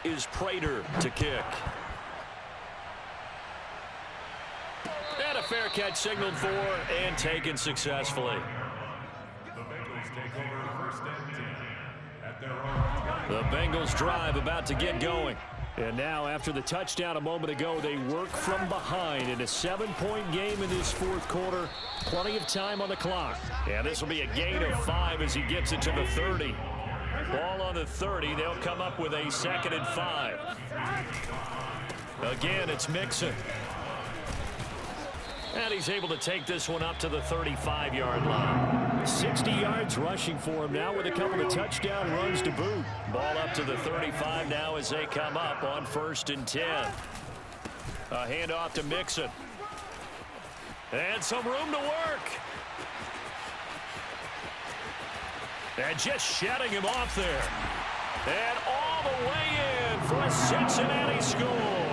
is Prater to kick. And a fair catch signaled for and taken successfully. The Bengals take over first and 10 at their own 20. The Bengals drive about to get going. And now, after the touchdown a moment ago, they work from behind in a 7-point game in this fourth quarter. Plenty of time on the clock. And this will be a gain of 5 as he gets it to the 30. Ball on the 30. They'll come up with a 2nd and 5. Again, it's Mixon. And he's able to take this one up to the 35-yard line. 60 yards rushing for him now with a couple of touchdown runs to boot. Ball up to the 35 now as they come up on 1st and 10. A handoff to Mixon. And some room to work. And just shutting him off there. And all the way in for a Cincinnati score.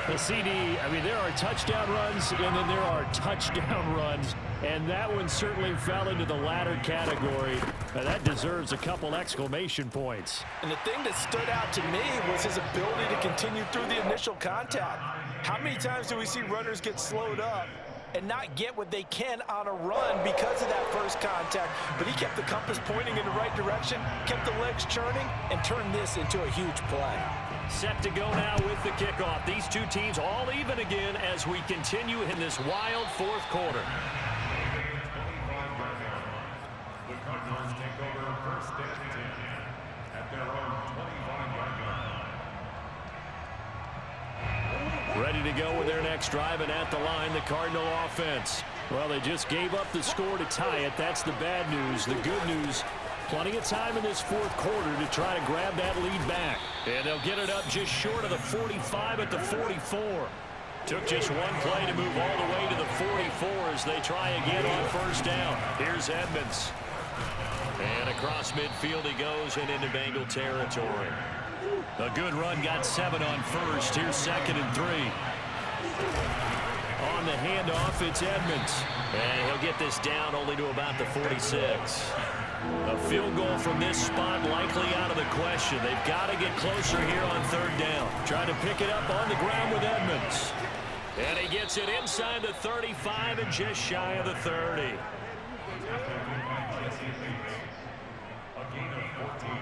The CD, I mean, there are touchdown runs, and then there are touchdown runs, and that one certainly fell into the latter category. That deserves a couple exclamation points. And the thing that stood out to me was his ability to continue through the initial contact. How many times do we see runners get slowed up and not get what they can on a run because of that first contact? But he kept the compass pointing in the right direction, kept the legs churning, and turned this into a huge play. Set to go now with the kickoff. These two teams all even again as we continue in this wild fourth quarter. The Cardinals take over first and 10 at their own 25-yard line. Ready to go with their next drive, and at the line, the Cardinal offense. Well, they just gave up the score to tie it. That's the bad news. The good news, plenty of time in this fourth quarter to try to grab that lead back. And they'll get it up just short of the 45 at the 44. Took just one play to move all the way to the 44 as they try again on first down. Here's Edmonds. And across midfield he goes and into Bengal territory. A good run, got 7 on first. Here's 2nd and 3. On the handoff, it's Edmonds. And he'll get this down only to about the 46. A field goal from this spot likely out of the question. They've got to get closer here on 3rd down. Trying to pick it up on the ground with Edmonds. And he gets it inside the 35 and just shy of the 30. A gain of 14.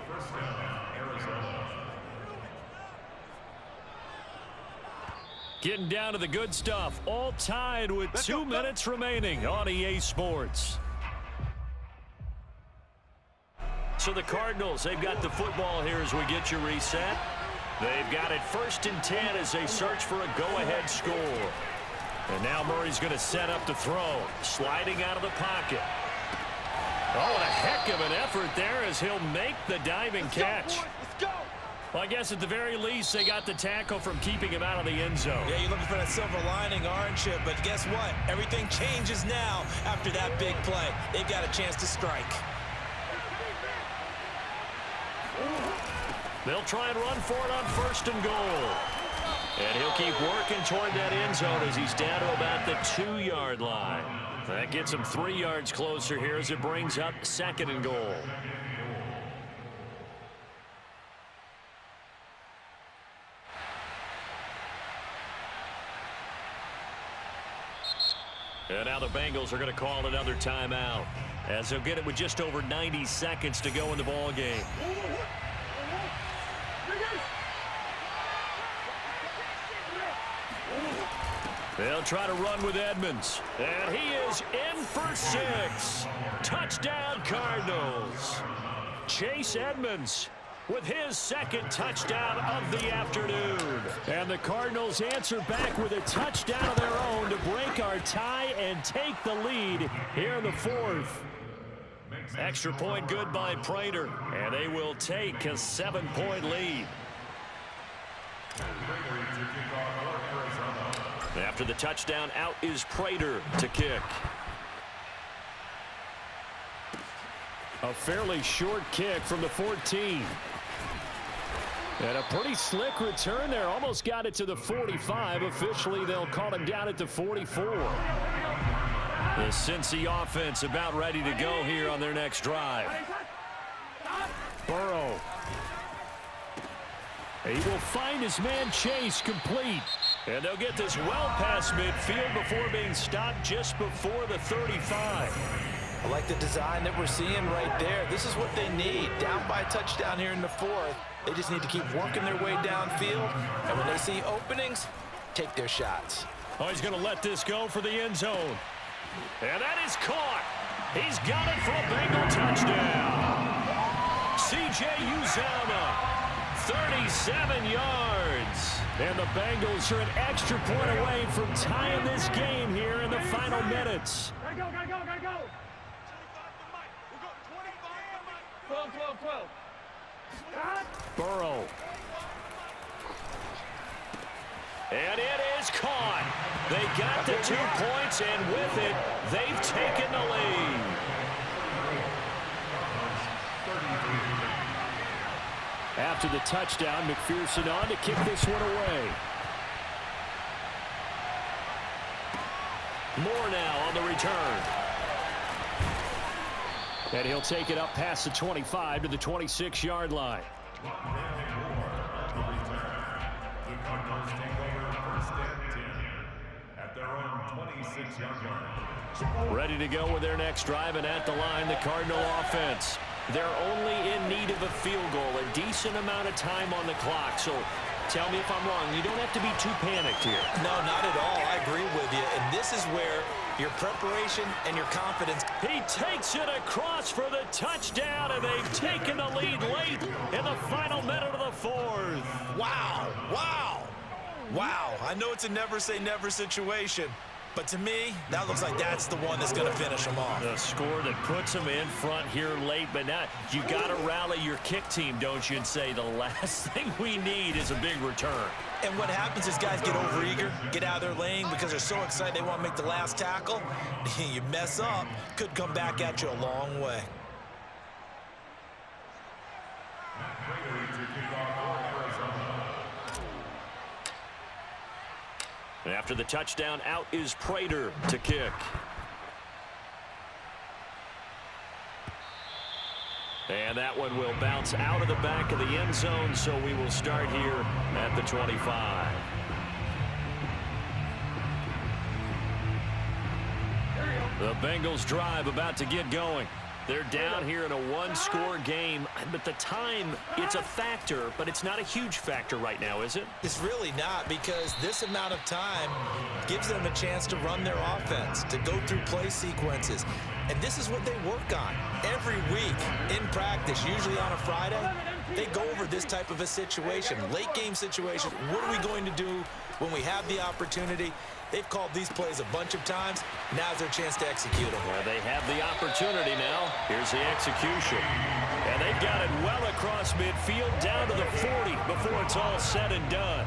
First down, Arizona. Getting down to the good stuff. All tied with 2 minutes remaining on EA Sports. So the Cardinals, they've got the football here as we get you reset. They've got it 1st and 10 as they search for a go-ahead score. And now Murray's going to set up to throw. Sliding out of the pocket. Oh, and a heck of an effort there as he'll make the diving catch. Let's go. Well, I guess at the very least, they got the tackle from keeping him out of the end zone. Yeah, you're looking for that silver lining, aren't you? But guess what? Everything changes now after that big play. They've got a chance to strike. They'll try and run for it on 1st and goal. And he'll keep working toward that end zone as he's down to about the 2-yard line. That gets him 3 yards closer here as it brings up 2nd and goal. And now the Bengals are going to call another timeout as they'll get it with just over 90 seconds to go in the ball game. They'll try to run with Edmonds. And he is in for 6. Touchdown, Cardinals. Chase Edmonds with his 2nd touchdown of the afternoon. And the Cardinals answer back with a touchdown of their own to break our tie and take the lead here in the 4th. Extra point good by Prater. And they will take a 7-point lead. After the touchdown, out is Prater to kick. A fairly short kick from the 14. And a pretty slick return there. Almost got it to the 45. Officially, they'll call him down at the 44. The Cincy offense about ready to go here on their next drive. Burrow He will find his man Chase complete. And they'll get this well past midfield before being stopped just before the 35. I like the design that we're seeing right there. This is what they need. Down by a touchdown here in the fourth. They just need to keep working their way downfield. And when they see openings, take their shots. Oh, he's going to let this go for the end zone. And that is caught. He's got it for a Bengal touchdown. C.J. Uzomah. 37 yards. And the Bengals are an extra point away from tying this game here in the final minutes. Gotta go. 12. Burrow. And it is caught. They got the 2 points, and with it, they've taken the lead. After the touchdown, McPherson on to kick this one away. Moore now on the return. And he'll take it up past the 25 to the 26-yard line. Ready to go with their next drive, and at the line, the Cardinal offense. They're only in need of a field goal, a decent amount of time on the clock. So tell me if I'm wrong. You don't have to be too panicked here. No, not at all. I agree with you. And this is where your preparation and your confidence. He takes it across for the touchdown, and they've taken the lead late in the final minute of the fourth. Wow. I know it's a never say never situation, but to me, that looks like that's the one that's going to finish them off. The score that puts them in front here late, but now you got to rally your kick team, don't you, and say the last thing we need is a big return. And what happens is guys get overeager, get out of their lane because they're so excited they want to make the last tackle. You mess up, could come back at you a long way. After the touchdown, out is Prater to kick. And that one will bounce out of the back of the end zone, so we will start here at the 25. The Bengals drive about to get going. They're down here in a one-score game, but the time, it's a factor, but it's not a huge factor right now, is it? It's really not, because this amount of time gives them a chance to run their offense, to go through play sequences. And this is what they work on every week in practice, usually on a Friday. They go over this type of a situation, late game situation. What are we going to do when we have the opportunity? They've called these plays a bunch of times. Now's their chance to execute them. Well, they have the opportunity now. Here's the execution. And they've got it well across midfield down to the 40 before it's all said and done.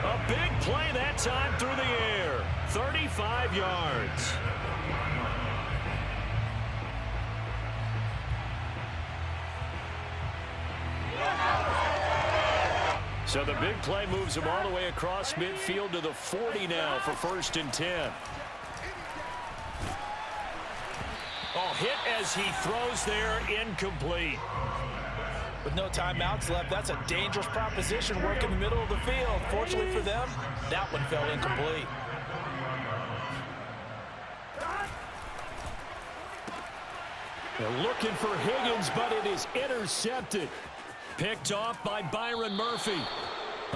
A big play that time through the air. 35 yards. So the big play moves him all the way across midfield to the 40 now for 1st and 10. Oh, hit as he throws there, incomplete. With no timeouts left, that's a dangerous proposition, work in the middle of the field. Fortunately for them, that one fell incomplete. They're looking for Higgins, but it is intercepted. Picked off by Byron Murphy.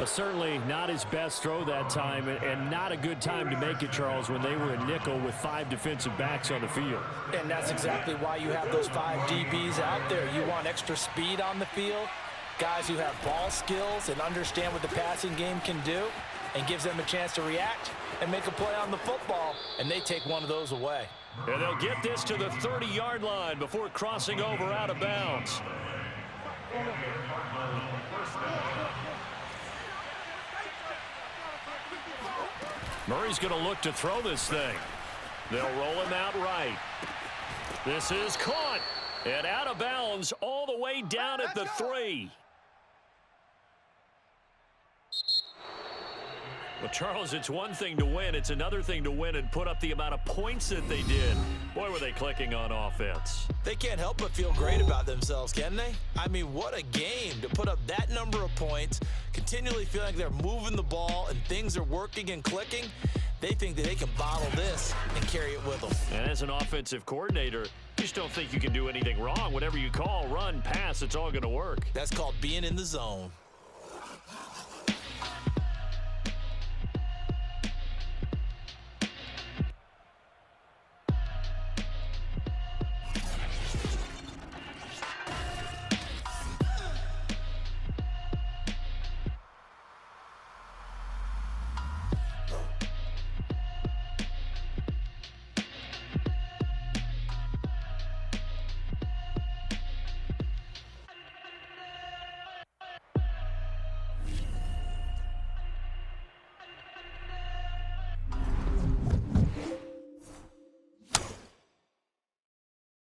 Certainly not his best throw that time, and not a good time to make it, Charles, when they were a nickel with 5 defensive backs on the field. And that's exactly why you have those 5 DBs out there. You want extra speed on the field, guys who have ball skills and understand what the passing game can do, and gives them a chance to react and make a play on the football, and they take one of those away. And they'll get this to the 30-yard line before crossing over out of bounds. Murray's going to look to throw this thing. They'll roll him out right. This is caught and out of bounds all the way down at the 3. Well, Charles, it's one thing to win. It's another thing to win and put up the amount of points that they did. Boy, were they clicking on offense. They can't help but feel great about themselves, can they? I mean, what a game to put up that number of points, continue continually feeling like they're moving the ball and things are working and clicking, they think that they can bottle this and carry it with them. And as an offensive coordinator, you just don't think you can do anything wrong. Whatever you call, run, pass, it's all going to work. That's called being in the zone.